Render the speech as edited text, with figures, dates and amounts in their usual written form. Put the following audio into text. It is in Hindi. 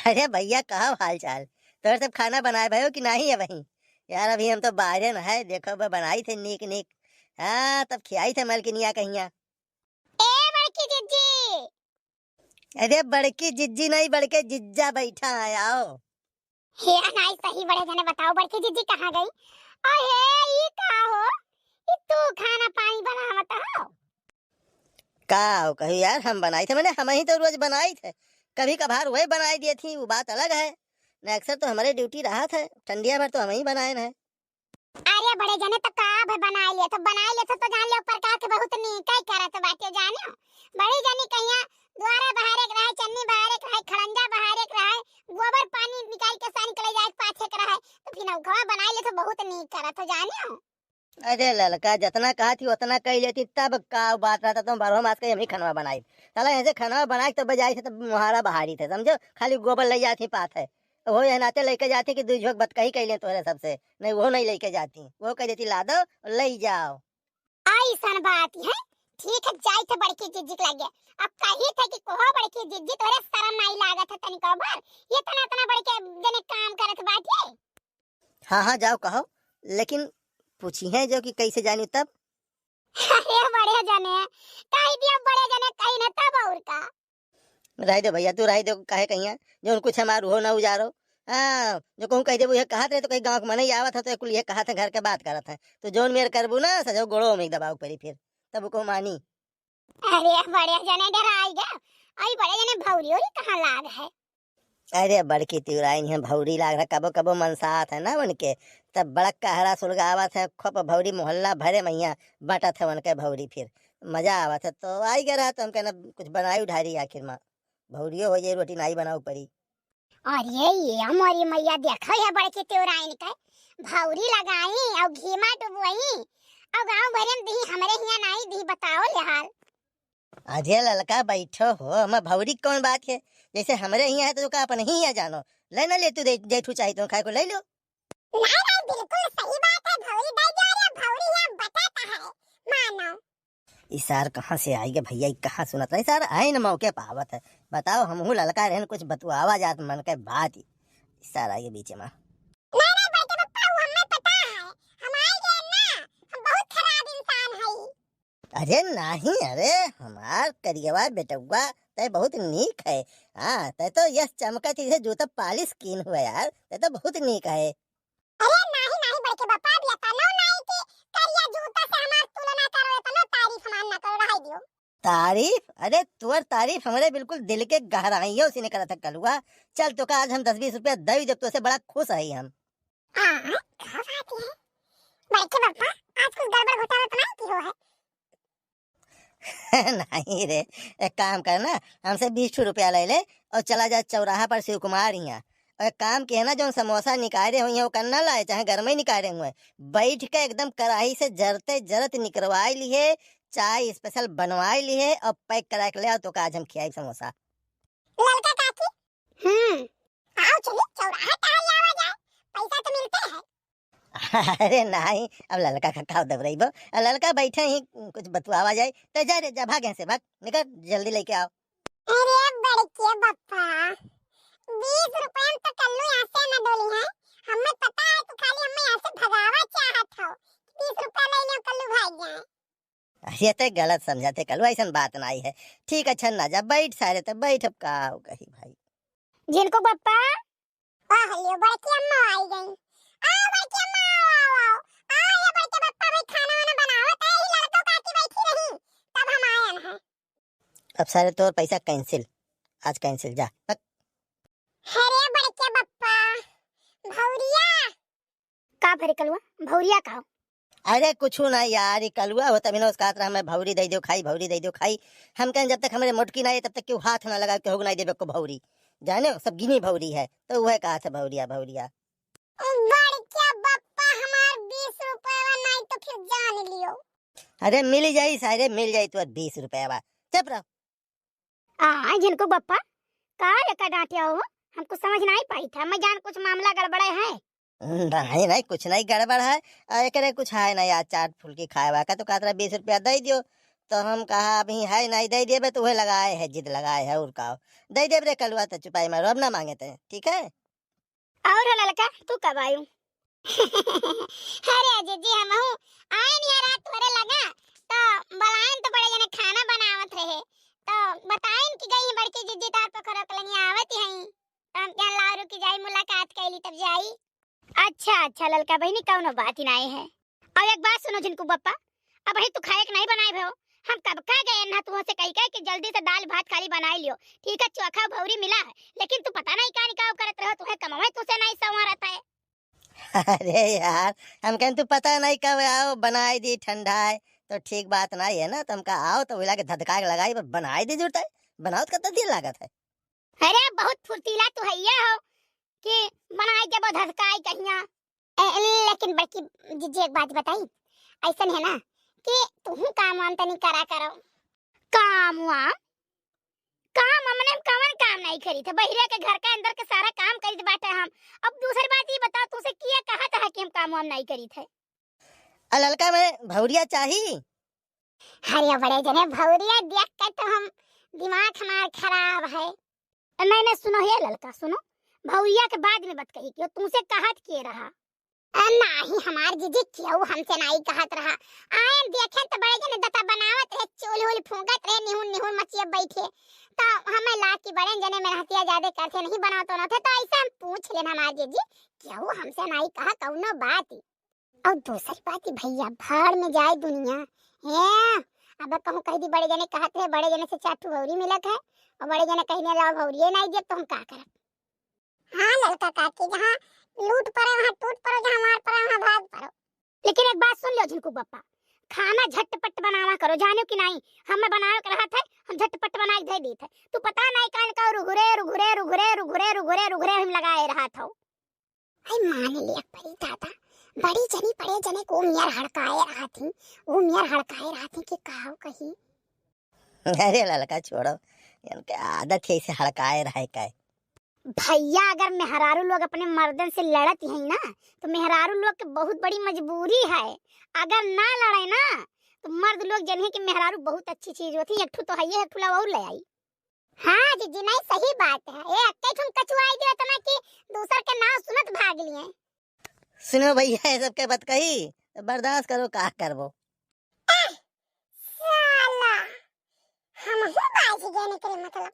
अरे भैया कहा हाल चाल। तो सब खाना बनाए भयो कि नहीं है वहीं? यार अभी हम तो बाहर न है, देखो बा बनाई थे नीक नीक। हाँ तब खियाई थे मलकिनिया कहिया। ए बड़की जिज्जी। अरे बड़की जिज्जी नहीं, बड़के जिज्जा बैठा है, आओ। हे नहीं सही बड़े जने बताओ बड़की जिज्जी कहाँ गई? अहे ई का हो? ई तू खाना पानी बनावत हो? का कही यार, हम बनाई थे, मैंने हम ही तो रोज बनाई थे। कभी कभार वही बनाई दी थी, वो बात अलग है। न अक्सर तो हमारे ड्यूटी रहा था, ठंडिया भर तो हम ही बनाए है। अरे बड़े जने तो का बना लिए तो जान ले प्रकार के बहुत नीक करत बाटे जानो। बड़ी जनी कहिया द्वारा बहारे के रहे, चन्नी बहारे के रहे, खड़ंजा बहारे के रहे, गोबर पानी निकाल के सान के ले जाए पाछे के रहे, तो फिर घवा बना लिए तो बहुत नीक करत हो जानो। अरे ललका जितना कहा थी उतना कह लेती, तब का बात रहता तुम 12 मास का हम ही खाना बनाई। साला ऐसे खाना बनाए तो बजाई थे, तब मुहारा बहारी थे, समझो। खाली गोबर ले जाती पात है, वो ये नाते लेके जाती कि 2 झोंक बतकही कह ले तोरे सबसे, नहीं वो नहीं लेके जाती, वो कह देती ला दो और ले जाओ। ऐसन बात है। ठीक है जाई थे बड़की जिज्जी के लगे। अब कही थे कि कोहो बड़की जिज्जी तोरे शर्म नहीं लागत है तनिको बार? ये तना तना बड़के जने काम करत बाटे। हाँ हाँ जाओ कहो, लेकिन पूछी है जो कि कैसे जानी तब। अरे बड़े जने कही दियो, बड़े जने कही न तब और का। रह दे भैया, तू रह दे, काहे कहिया जो कुछ हमार हो ना उजारो। हाँ जो कहूँ कह दे वो ये कहा थे, तो कहीं गाँव के मन ही आवत है तो कुल ये कहा था घर के बात करत है, तो जोन मेरे करबू ना सजो गोड़ो में दबाव पड़ी, फिर तब को मानी। अरे बड़े जने डराई गए। आई बड़े जने भौरी और कहां लाग है? अरे बड़की तिवराइन है भौरी लाग रहा, कबो कबो मनसात है ना उनके। तब बड़क का हरा सुलगावत है, खोप भौरी मोहल्ला भरे मैया बटत है उनके भौरी, फिर मजा आवत है तो आई गया रहा, तो हम कहना कुछ बनाई उठारी आखिर में भौरियो हो जाए, रोटी नहीं बनाऊ पड़ी। और ये हमारी मैया देखो है बड़े के त्योराइन के भौरी लगाई और घी में डुबोई और गांव भरे में दी, हमरे हिया नहीं दी, बताओ ले हाल। अरे ललका बैठो हो, हम भौरी कौन बात है, जैसे हमारे यहाँ है तो का अपन ही यहाँ जानो। ले ना ले तू जेठू चाहिए तो खाए को ले लो। नहीं नहीं बिल्कुल सही बात है, भौरी दे जा रहा, भौरी यहाँ बताता है मानो। इस सार कहाँ से आई है भैया, कहाँ सुनत रही सार, आए न मौके पावत है। बताओ हम हूँ ललका रहन कुछ बतुआवा जात मन के बात ही। इस सार आई है बीच में। नहीं नहीं बड़के पप्पा वो हमें पता है, हम आई गए ना, हम बहुत खराब इंसान है। अरे नहीं, अरे हमार करियवा बेटुआ तय बहुत नीक है। हाँ तय तो यस चमका चीज है, जो तो पालिश कीन हुआ यार, तय तो बहुत नीक है। अरे नहीं नहीं बड़के पप्पा अब ये तनो नहीं कि करिया जूता से हमार तुलना करो, तनो तारीफ हमार ना करो, रह दियो। तारीफ? अरे तुअर तारीफ हमारे बिल्कुल दिल के गहराइयों से निकला था कलुआ। चल तो का आज हम 10-20 रुपया दई जब तो से बड़ा खुश है हम। हां कहा बात है बड़के पप्पा, आज कुछ गड़बड़ घोटाला तो नहीं की हो है? नहीं रे, एक काम करना, हमसे 20 रुपया ले ले और चला जा चौराहा पर शिव कुमार यहाँ। और एक काम किया ना, जो समोसा निकाले हुए हैं वो करना लाए, चाहे घर में ही निकाले हुए, बैठ के एकदम कढ़ाई से जरते जरत निकलवाई लिए, चाय स्पेशल बनवाई लिए और पैक करा के ले आओ, तो का आज हम खियाई समोसा। ललका काकी आओ चलिए चौराहा टहल आवा जाए, पैसा तो मिलते हैं। अरे नहीं, अब ललका का खाओ दब रही बो, ललका बैठे ही कुछ बतुआवा जाए तो जा रे, जा भाग यहाँ से, भाग निकल जल्दी लेके आओ। अरे बड़के पप्पा 20 रुपए में तो कल्लू यहाँ से न डोली है, हमें पता है तू खाली हमें यहाँ से भगावा चाहत हो, 20 रुपए ले लो कल्लू भाग जाए। ये तो गलत समझाते कल, ऐसा बात नहीं है। ठीक है छन्ना जा बैठ सारे, तो बैठ, अब का कही भाई। जिनको पप्पा आ हलियो बड़की अम्मा आई गई। आओ बड़की अम्मा आओ ये बड़के पप्पा भाई खाना वाना बनाओ, तो ही लड़को काकी बैठी रही तब हम आए हैं। अब सारे तोर पैसा कैंसिल, आज कैंसिल जा तक। अरे बड़के पप्पा भौरिया का भरे कलवा भौरिया का? अरे कुछ ना यार, कलुआ हो तभी ना उसका तरह मैं भौरी दे दो खाई, भौरी दे दो खाई। हम कहें जब तक हमारे मोटकी ना आए तब तक क्यों हाथ ना लगा के होग नहीं देवे को भौरी, जाने सब गिनी भौरी है, तो वह कहा था भौरिया भौरिया। बड़के पप्पा हमार 20 रुपए नहीं तो फिर जान लियो। अरे मिल जाई सारे, मिल जाई तो 20 रुपया, चुप रहो। जिनको पप्पा का लेकर डांटिया हो, हमको समझ नहीं पाई था, मैं जान कुछ मामला गड़बड़े है। नहीं नहीं कुछ नहीं गड़बड़ है, एक कुछ है ना यार, चाट फुल्की खाएवा का तो कहता 20 रुपया दे दियो, तो हम कहा अभी है नहीं, दे देबे तो वह लगाए है, जिद लगाए है और का दे देब रे कलुआ, तो चुपाई मारो, अब ना मांगे थे, ठीक है। और हो ललका तू कब आयु? अरे अजय जी हम हूँ आए नहीं रात तोरे लगा तो बलायन तो बड़े जने खाना बनावत रहे तो बताइन कि गई बड़की जिज्जी तार पर खरक लगी आवत हई हम क्या लारू की जाई मुलाकात कैली तब जाई। अच्छा अच्छा ललका बहनी कौनो बात ही नहीं है। और एक बात सुनो जिनको बप्पा, अब ही तू खाए के नहीं बनाए भो, हम कब का गए ना तू से कह कि जल्दी से दाल भात खाली बनाई लियो, ठीक है चोखा भौरी मिला है लेकिन तू पता नहीं का निकाव करत रहो, तुम्हें कमावे तुसे नहीं संवारत है। अरे यार हम कहें तू पता नहीं कब आओ, बनाई दी ठंडा है तो ठीक बात नहीं है ना, तुम का आओ तो मिला के धधका के लगाई बनाई दी जुटा है, बनाओ तो कितना दिन लागत है। अरे बहुत फुर्तीला तू हैया हो कि बनाई के बहुत धधकाई कहिया। लेकिन बड़की जिज्जी एक बात बताई, ऐसा है ना कि तू काम वाम तनी करा करो। काम वाम काम हमने कवन काम नहीं करी थे, बहिरे के घर के अंदर के सारा काम करी थे बाटे हम। अब दूसरी बात ये बता तुसे किया कहा था कि हम काम वाम नहीं करी थे। ललका में भौरिया चाहिए। अरे बड़े जने भौरिया देख के तो हम दिमाग हमार खराब है। नहीं नहीं सुनो हे ललका सुनो, भौरिया के बाद में बात कही कि तुमसे कहत के रहा नहीं हमार जीजी क्यों हमसे नहीं कहत रहा। आए देखे तो बड़े जने दता बनावत रहे, चूल उल फूंकत रहे, निहुन निहुन मचिए बैठे तो हमें ला की बड़े जने में हतिया ज्यादा करते नहीं बनावत न थे तो ऐसा हम पूछ लेना हमार जीजी क्यों हमसे नहीं कहा कौनो बात। और दूसरी बात भैया भाड़ में जाए दुनिया है, अब कहूं कह दी बड़े जने कहत रहे बड़े जने से चाटू भौरी मिलत है और बड़े जने कहने ला भौरिए नहीं दे तो हम का करब। हां लड़का काकी जहां लूट पड़े वहां टूट पड़ो, जहां मार पड़े वहां भाग पड़ो। लेकिन एक बात सुन लो जिनको बप्पा, खाना झटपट बनावा करो, जानो कि नहीं हमें बनावे के रहा था हम झटपट बना के दे देते, तू पता नहीं कान का रुघुरे रुघुरे रुघुरे रुघुरे रुघुरे रुघुरे हम लगाए रहा था। आई मान लिया परी दादा बड़ी जनी पड़े जने को मियार हड़काए रहा थी, वो मियार हड़काए रहा थी कि कहो कहीं। अरे ललका छोड़ो, इनके आदत है इसे हड़काए रहे का। भैया अगर मेहरारू लोग अपने मर्दन से लड़त हैं ना तो मेहरारू लोग के बहुत बड़ी मजबूरी है, अगर ना लड़े ना तो मर्द लोग जने कि मेहरारू बहुत अच्छी चीज होती है, एक ठू तो है एक ठुला और ले आई। हां जी नहीं सही बात है, ए अक्के तुम कचुआई दे तना कि दूसर के नाम सुनत भाग लिए। सुनो भैया ये सब के बात कही, बर्दाश्त करो का करबो। साला हम हो बाजी जाने के मतलब